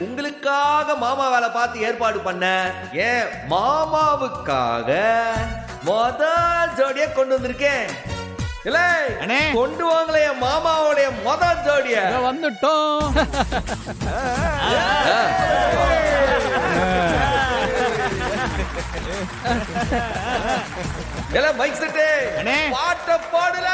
உங்களுக்காக மாமா வேலை பார்த்து ஏற்பாடு பண்ண ஏன் மாமாவுக்காக ஜோடியா கொண்டு வந்திருக்கேன். கொண்டு வாங்கல என் மாமாவுடைய ஜோடிய. வந்துட்டோம். மைக் செட்டு பாட்ட பாடல.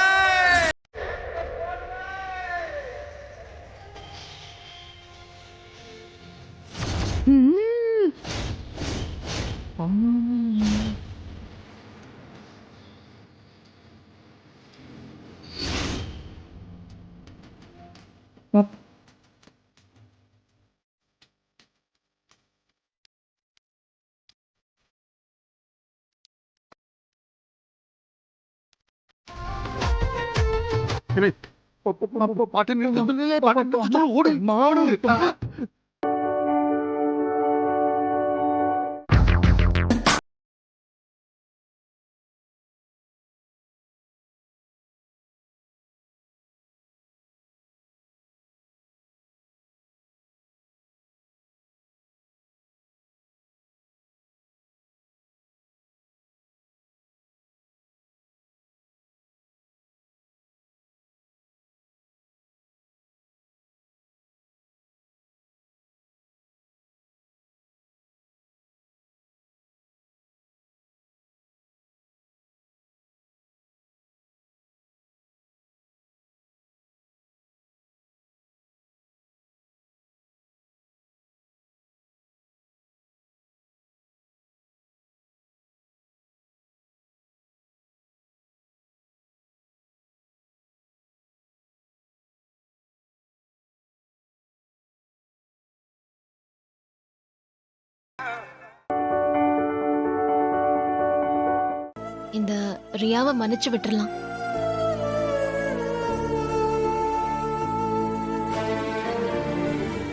இந்த ரியாவை மன்னிச்சு விட்டுறலாம்.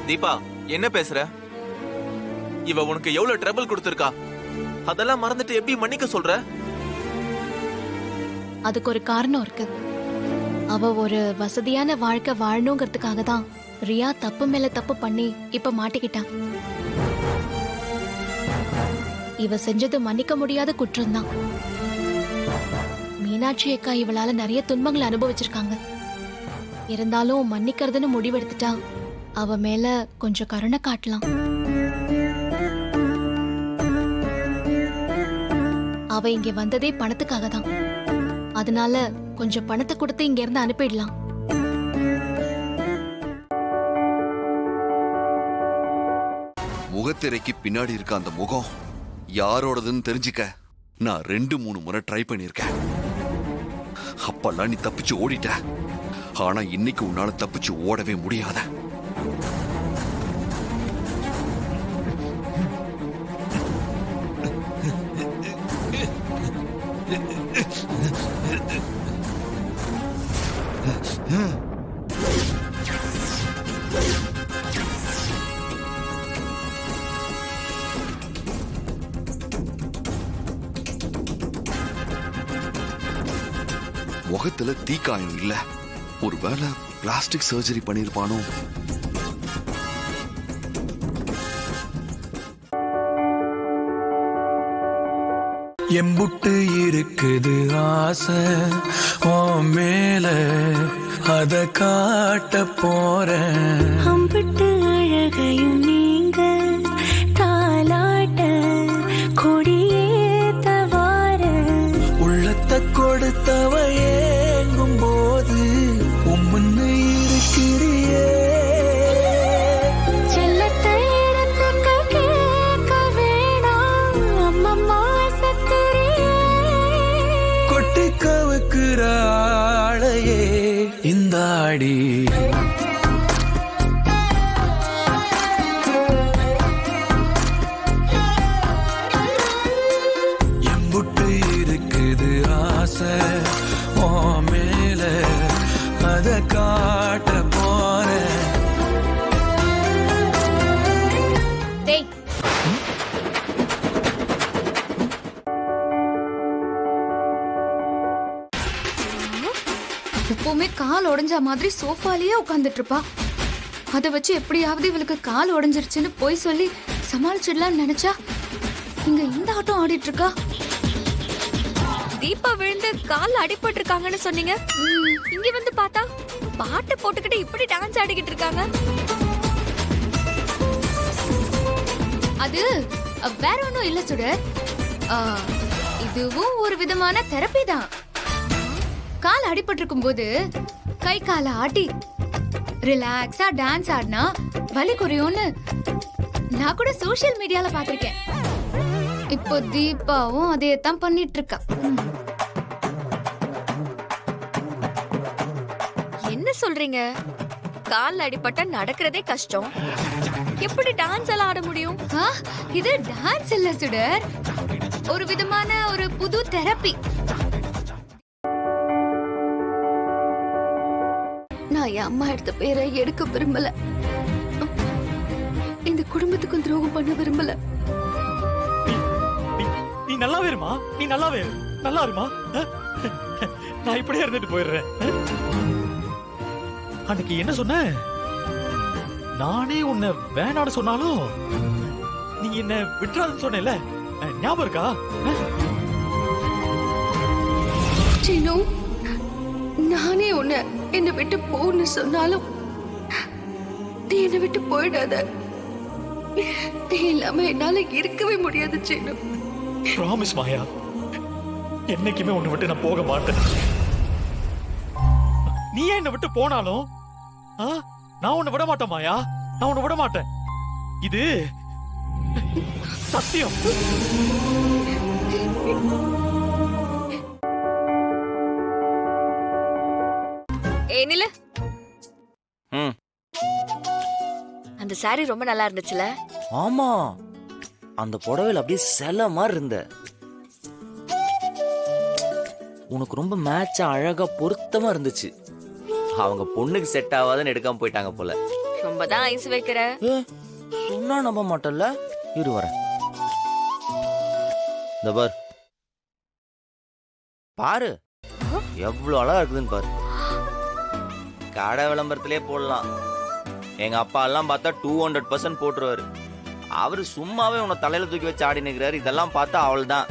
தீபா, என்ன பேசுற? இவ உனக்கு எவ்வளவு ட்ரபிள் கொடுத்திருக்கா? அதெல்லாம் மறந்துட்டு எப்படி மன்னிக்க சொல்ற? அதுக்கு ஒரு காரணம் இருக்கு. அவ ஒரு வசதியான வாழ்க்கை வாழணுங்கிறதுக்காக தான் ரியா தப்பு மேல தப்பு பண்ணி இப்ப மாட்டிக்கிட்டான். இவ செஞ்சது மன்னிக்க முடியாத குற்றம்தான். மீனாட்சி அக்கா இவளால நிறைய துன்பங்களை அனுபவிச்சிருக்காங்க. இருந்தாலும் மன்னிக்கிறதுன்னு முடிவெடுத்துட்டா அவ மேல கொஞ்சம் கருணை காட்டலாம். அவ இங்க வந்ததே பணத்துக்காக தான். அதனால கொஞ்சம் பணத்தை கொடுத்து இங்க இருந்து அனுப்பிடலாம். முகத்திரைக்கு பின்னாடி இருக்க அந்த முகம் யாரோடதுன்னு தெரிஞ்சுக்க நான் 2-3 முறை ட்ரை பண்ணிருக்கேன். அப்பெல்லாம் நீ தப்பிச்சு ஓடிட்ட. ஆனா இன்னைக்கு உன்னால தப்பிச்சு ஓடவே முடியாத. முகத்துல தீக்காயம் இல்ல. ஒருவேளை பிளாஸ்டிக் சர்ஜரி பண்ணிருப்பானோ? எம்புட்டு இருக்குது ஆசை ஓ மேல, அத காட்ட போறேன். அம்பிட்டு அழகையும் நீங்க தாலாட்ட கொடியேத்த வார. உள்ளத்தை கொடுத்தவ ஏங்கும் போது உம்முன்னு இருக்கிறியே. செல்லத்தை இடத்துக்கு கேட்க வேணாம் அம்மம்மா சத்திரியே. கொட்டி கவுக்குற ஆளையே இந்த ஆடி. எம்புட்டு இருக்குது ஆசை ஓ மேல, அத காட்ட போறேன். டேய், எப்பவுமே கால் உடைஞ்ச மாதிரி சோஃபாலேயே உட்கார்ந்துட்டு இருப்பா. அதை வச்சு எப்படியாவது இவளுக்கு கால் உடைஞ்சிருச்சுன்னு போய் சொல்லி சமாளிச்சிடலாம்னு நினைச்சா இங்க இந்த ஆட்டம் ஆடிட்டு இருக்கா. தீபா விழுந்து கால்ல அடிபட்டு இருக்காங்கன்னு சொன்னீங்க. இங்க வந்து பார்த்தா பாட்டு போட்டுக்கிட்டு இப்படி டான்ஸ் ஆடிக்கிட்டு இருக்காங்க. அது வேற ஒண்ணும் இல்ல சுடர். இதுவும் ஒரு விதமான தெரப்பி தான். கால் அடிபட்டு இருக்கும் போது கை காலை ஆட்டி ரிலாக்ஸா டான்ஸ் ஆடினா வலி குறையும்னு நான் கூட சோஷியல் மீடியால பாத்திருக்கேன். இப்போ தீபாவும் அதே தான் பண்ணிட்டு இருக்கா. என்ன சொல்றீங்க? கால்ல அடிபட்டா நடக்கிறதே கஷ்டம், எப்படி டான்ஸ் எல்லாம் ஆட முடியும்? இது டான்ஸ் இல்ல சுடர், ஒரு விதமான ஒரு புது தெரப்பி. நான் என் அம்மா எடுத்த பேரை எடுக்க விரும்பல, இந்த குடும்பத்துக்கும் துரோகம் பண்ண விரும்பல. நீ நல்லாவே இருமா, நீ நல்லாவே நல்லா இருமா. நான் இப்படியே இருந்துட்டு போயிடுறேன். அன்னைக்கு என்ன சொன்ன? நானே உன்னை வேணான்னு சொன்னாலும் நீ என்ன விட்டுறாதுன்னு சொன்னேல, ஞாபகம் இருக்கா? சீனு, நானே உன்னை என்னை விட்டு போன்னு சொன்னாலும் நீ என்னை விட்டு போயிடாத. நீ இல்லாம என்னால இருக்கவே முடியாது சீனு. ப்ராமிஸ் மாயா, என்னைக்குமே உன்னை விட்டு நான் போக மாட்டேன். நீ என்னை விட்டு போனாலும் நான் உன்னை விட மாட்டேன் மாயா, நான் உன்னை விட மாட்டேன். இது சத்தியம். நில அந்த சாரி ரொம்ப நல்லா இருந்துச்சுல? ஆமா, அந்த புடவையில அப்படியே செல மாதிரி இருந்த. உனக்கு ரொம்ப மேட்சா அழகா பொருத்தமா இருந்துச்சு. அவங்க பொண்ணுக்கு செட் ஆகாதுன்னு எடுக்காம போயிட்டாங்க போல. ரொம்ப தான் ஐஸ் வைக்கிற. சொன்னா நம்ப மாட்டல்ல, இரு வரேன். இந்த பார், பாரு எவ்வளவு அழகா இருக்குதுன்னு பாரு. கடை விளம்பரத்திலே போடலாம். எங்க அப்பா எல்லாம் பார்த்தா 200% போட்டுருவாரு. அவரு சும்மாவே உன்னை தலையில தூக்கி வச்சு ஆடி நிற்கிறாரு. இதெல்லாம் பார்த்தா அவள் தான்